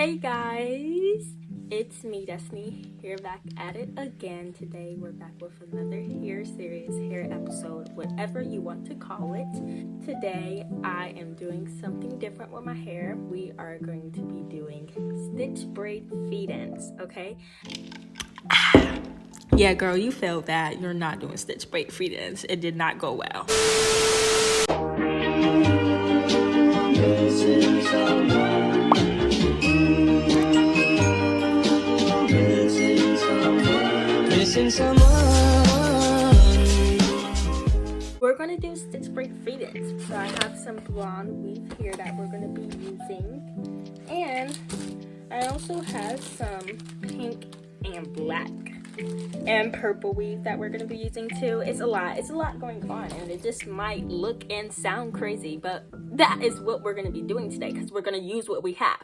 Hey guys, it's me Destiny here, back at it again. Today we're back with another hair series, hair episode, whatever you want to call it. Today I am doing something different with my hair. We are going to be doing stitch braid feed-ins, okay? Yeah girl, you failed that. You're not doing stitch braid feed-ins. It did not go well. We're going to do stitch braid feed-ins. So I have some blonde weave here that we're going to be using, and I also have some pink and black and purple weave that we're going to be using too. It's a lot going on, and it just might look and sound crazy, but that is what we're going to be doing today because we're going to use what we have.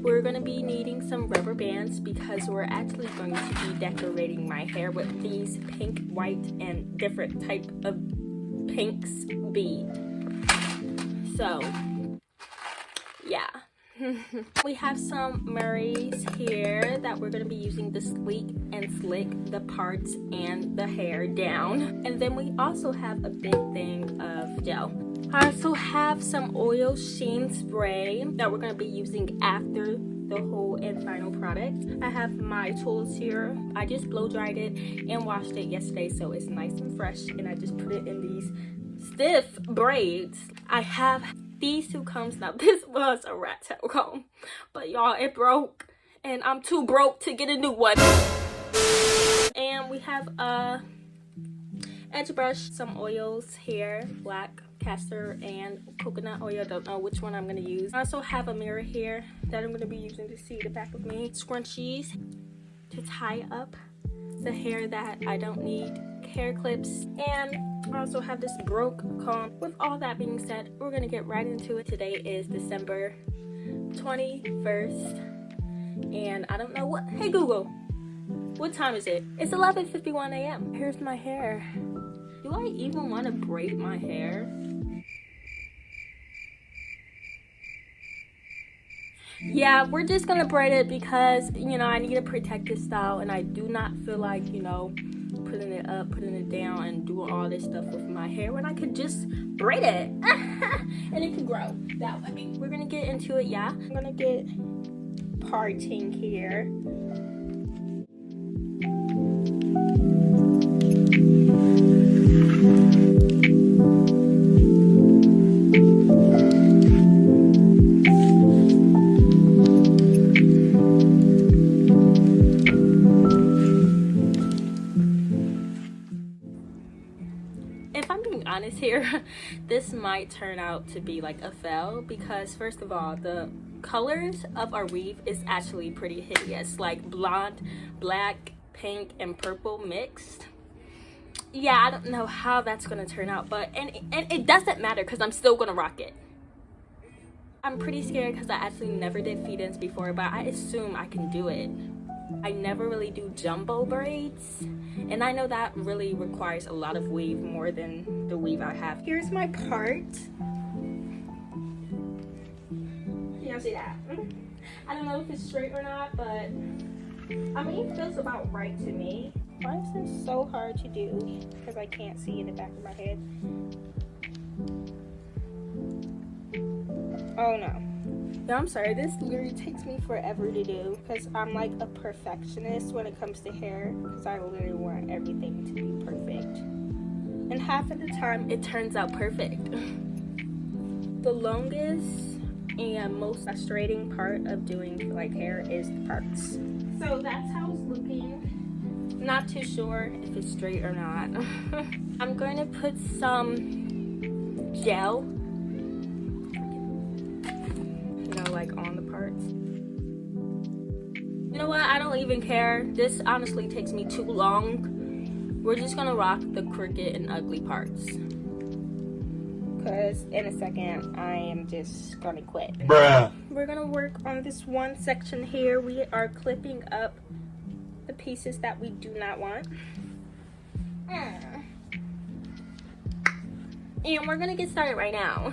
We're going to be needing some rubber bands because we're actually going to be decorating my hair with these pink, white, and different type of pinks bead. So, yeah. We have some Murray's here that we're going to be using to sleek and slick the parts and the hair down. And then we also have a big thing of gel. I also have some oil sheen spray that we're going to be using after the whole and final product. I have my tools here. I just blow dried it and washed it yesterday, so it's nice and fresh, and I just put it in these stiff braids. I have these two combs. Now this was a rat tail comb, but y'all, it broke and I'm too broke to get a new one. And we have a edge brush, some oils here, black castor and coconut oil. I don't know which one I'm going to use. I also have a mirror here that I'm going to be using to see the back of me. Scrunchies to tie up the hair that I don't need, hair clips, and I also have this broke comb. With all that being said, we're going to get right into it. Today is December 21st, and I don't know what. Hey Google, what time is it? It's 11:51 a.m. Here's my hair. Do I even want to braid my hair? Yeah, we're just gonna braid it because, you know, I need a protective style, and I do not feel like, you know, putting it up, putting it down, and doing all this stuff with my hair when I could just braid it and it could grow that way. We're gonna get into it, yeah. I'm gonna get parting here. If I'm being honest here, this might turn out to be like a fail because, first of all, the colors of our weave is actually pretty hideous, like blonde, black, pink, and purple mixed. Yeah, I don't know how that's gonna turn out, but and it doesn't matter because I'm still gonna rock it. I'm pretty scared because I actually never did feed-ins before, but I assume I can do it. I never really do jumbo braids, and I know that really requires a lot of weave, more than the weave I have. Here's my part. Y'all see that? I don't know if it's straight or not, but I mean, it feels about right to me. Why is this so hard to do? Because I can't see in the back of my head. Oh no. Yeah, I'm sorry, this literally takes me forever to do because I'm like a perfectionist when it comes to hair, because I literally want everything to be perfect. And half of the time, it turns out perfect. The longest and most frustrating part of doing like hair is the parts. So that's how it's looking. Not too sure if it's straight or not. I'm going to put some gel, like on the parts. You know what? I don't even care. This honestly takes me too long. We're just gonna rock the crooked and ugly parts, because in a second I am just gonna quit. Bruh. We're gonna work on this one section here. We are clipping up the pieces that we do not want. And we're gonna get started right now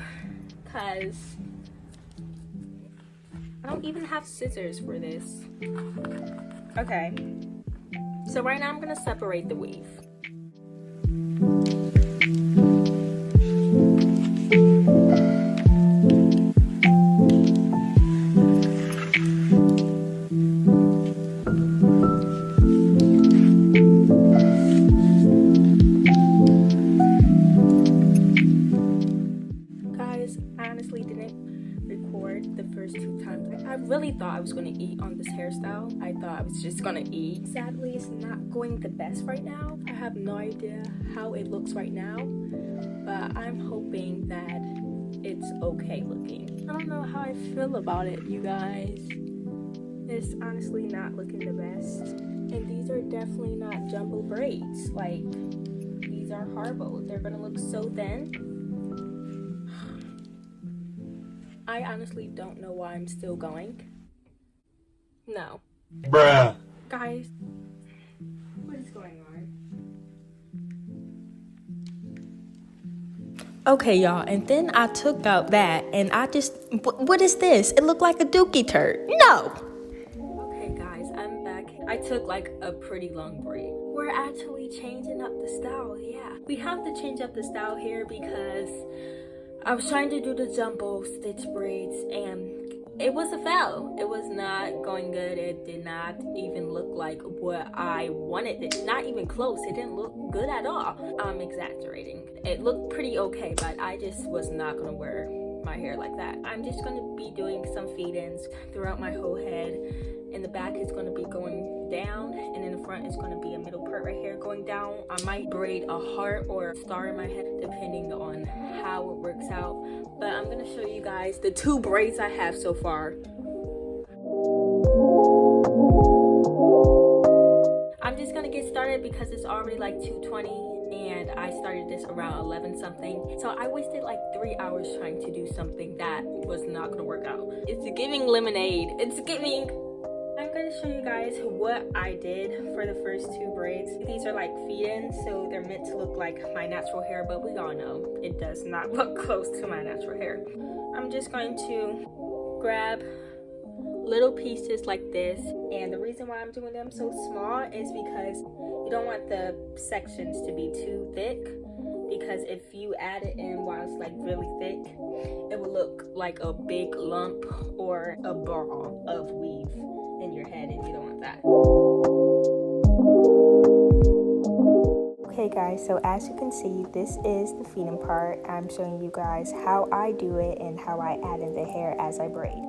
because I don't even have scissors for this. Okay. So right now I'm gonna separate the weave. Guys, I honestly didn't record the first 2 times. I really thought I was gonna eat on this hairstyle. I thought I was just gonna eat. Sadly, it's not going the best right now. I have no idea how it looks right now, but I'm hoping that it's okay looking. I don't know how I feel about it, you guys. It's honestly not looking the best. And these are definitely not jumbo braids. Like, these are Harbo. They're gonna look so thin. I honestly don't know why I'm still going. No. Bruh. Guys, what is going on? Okay, y'all, and then I took out that, and I just, what is this? It looked like a dookie turd. No! Okay, guys, I'm back. I took like a pretty long break. We're actually changing up the style, yeah. We have to change up the style here because I was trying to do the jumbo stitch braids, and it was a fail. It was not going good. It did not even look like what I wanted. It not even close. It didn't look good at all. I'm exaggerating. It looked pretty okay, but I just was not gonna wear my hair like that. I'm just gonna be doing some feed-ins throughout my whole head. In the back is gonna be going down, and in the front is gonna be a middle part right here going down. I might braid a heart or a star in my head depending on how it works out. But I'm gonna show you guys the 2 braids I have so far. I'm just gonna get started because it's already like 2:20 and I started this around 11 something. So I wasted like 3 hours trying to do something that was not gonna work out. It's giving lemonade. It's giving. I'm gonna show you guys what I did for the first 2 braids. These are like feed-ins, so they're meant to look like my natural hair, but we all know it does not look close to my natural hair. I'm just going to grab little pieces like this, and the reason why I'm doing them so small is because you don't want the sections to be too thick, because if you add it in while it's like really thick, it will look like a big lump or a ball of weave in your head, and you don't want that. Okay guys, so as you can see, this is the feeding part. I'm showing you guys how I do it and how I add in the hair as I braid.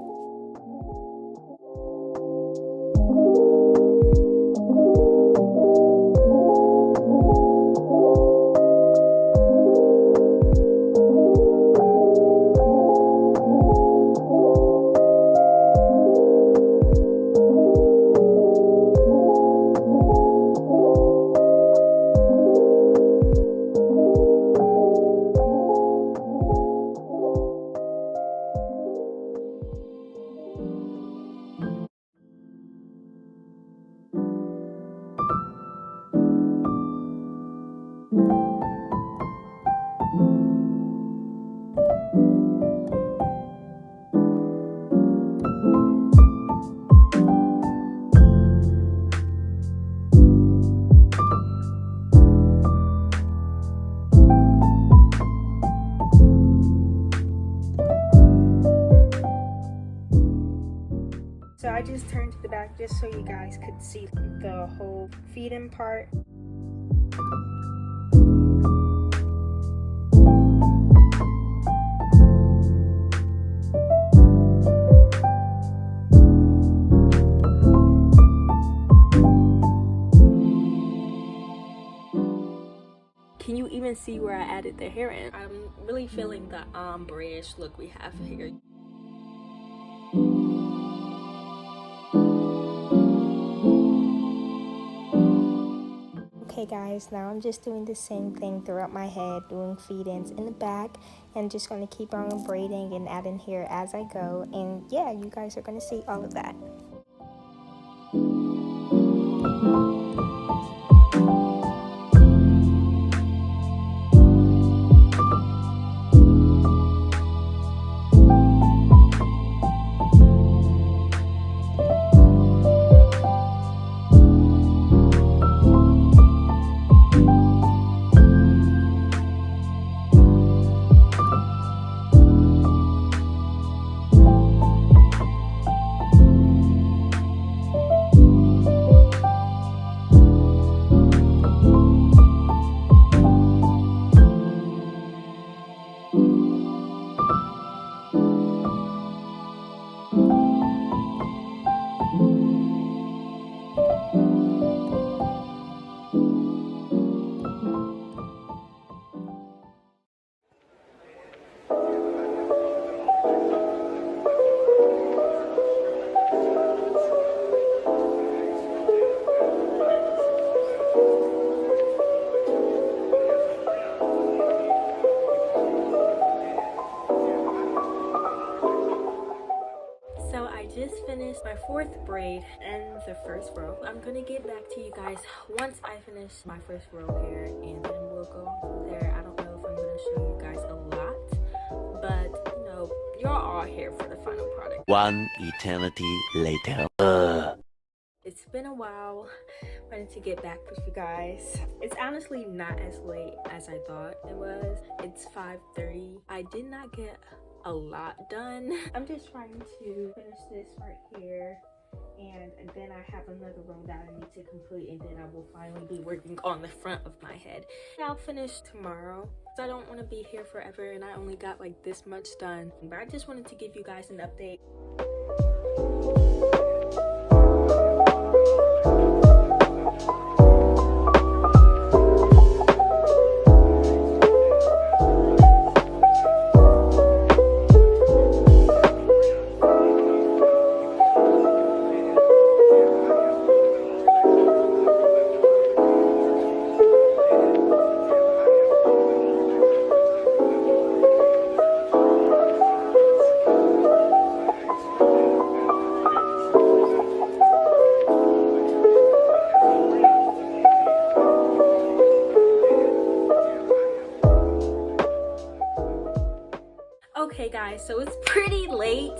So I just turned to the back just so you guys could see the whole feed-in part. Can you even see where I added the hair in? I'm really feeling the ombre-ish look we have here. Okay guys, now I'm just doing the same thing throughout my head, doing feed-ins in the back, and just going to keep on braiding and adding hair as I go. And yeah, you guys are going to see all of that. just finished my 4th braid and the first row. I'm gonna get back to you guys once I finish my first row here, and then we'll go from there. I don't know if I'm gonna show you guys a lot, but you know, you're all here for the final product. One eternity later. It's been a while. Wanted to get back with you guys. It's honestly not as late as I thought it was. It's 5:30. I did not get a lot done. I'm just trying to finish this right here, and then I have another row that I need to complete, and then I will finally be working on the front of my head. I'll finish tomorrow. I don't want to be here forever, and I only got like this much done, but I just wanted to give you guys an update. Okay guys, so it's pretty late.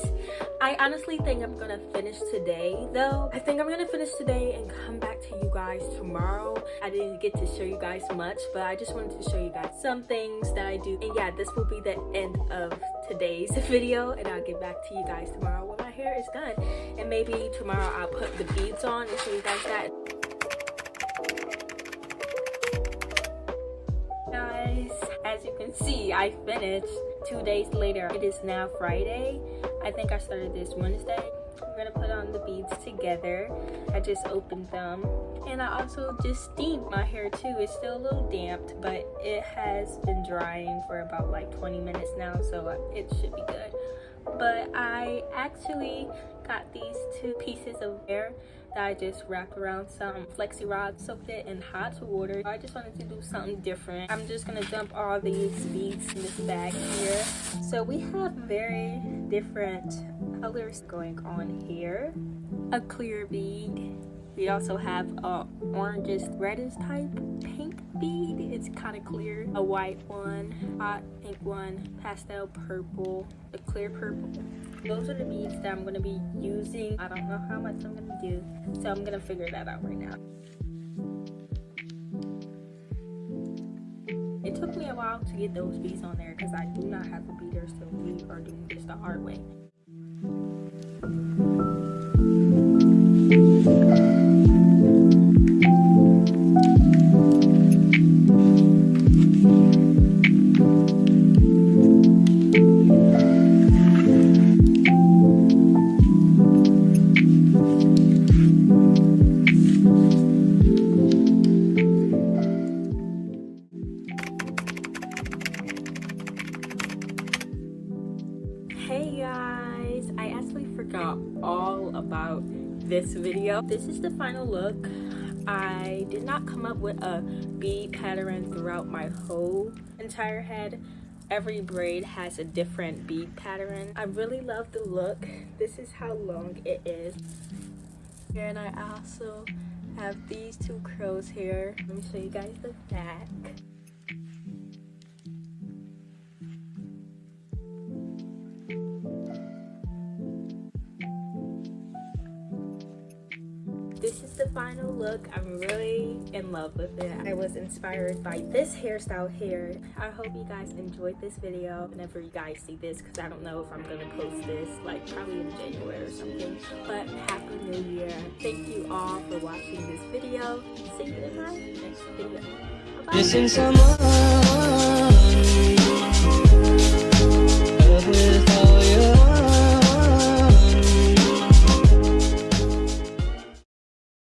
I honestly think I'm gonna finish today though. I think I'm gonna finish today and come back to you guys tomorrow. I didn't get to show you guys much, but I just wanted to show you guys some things that I do. And yeah, this will be the end of today's video, and I'll get back to you guys tomorrow when my hair is done. And maybe tomorrow I'll put the beads on and show you guys that. Guys, as you can see, I finished 2 days later. It is now Friday. I think I started this Wednesday. I'm gonna put on the beads together. I just opened them, and I also just steamed my hair too. It's still a little damped, but it has been drying for about like 20 minutes now, so it should be good. But I actually got these 2 pieces of hair that I just wrapped around some flexi rods, soaked it in hot water. I just wanted to do something different. I'm just gonna dump all these beads in this bag here. So we have very different colors going on here. A clear bead. We also have a orangish reddish type pink bead. It's kind of clear. A white one, hot pink one, pastel purple, a clear purple. Those are the beads that I'm going to be using. I don't know how much I'm going to do, so I'm going to figure that out right now. It took me a while to get those beads on there because I do not have a beater, so we are doing this the hard way. Hey guys, I actually forgot all about this video. This is the final look. I did not come up with a bead pattern throughout my whole entire head. Every braid has a different bead pattern. I really love the look. This is how long it is. And I also have these 2 curls here. Let me show you guys the back. This is the final look. I'm really in love with it. I was inspired by this hairstyle here. I hope you guys enjoyed this video whenever you guys see this, because I don't know if I'm gonna post this like probably in January or something. But Happy New Year. Thank you all for watching this video. See you in my next video. Bye-bye.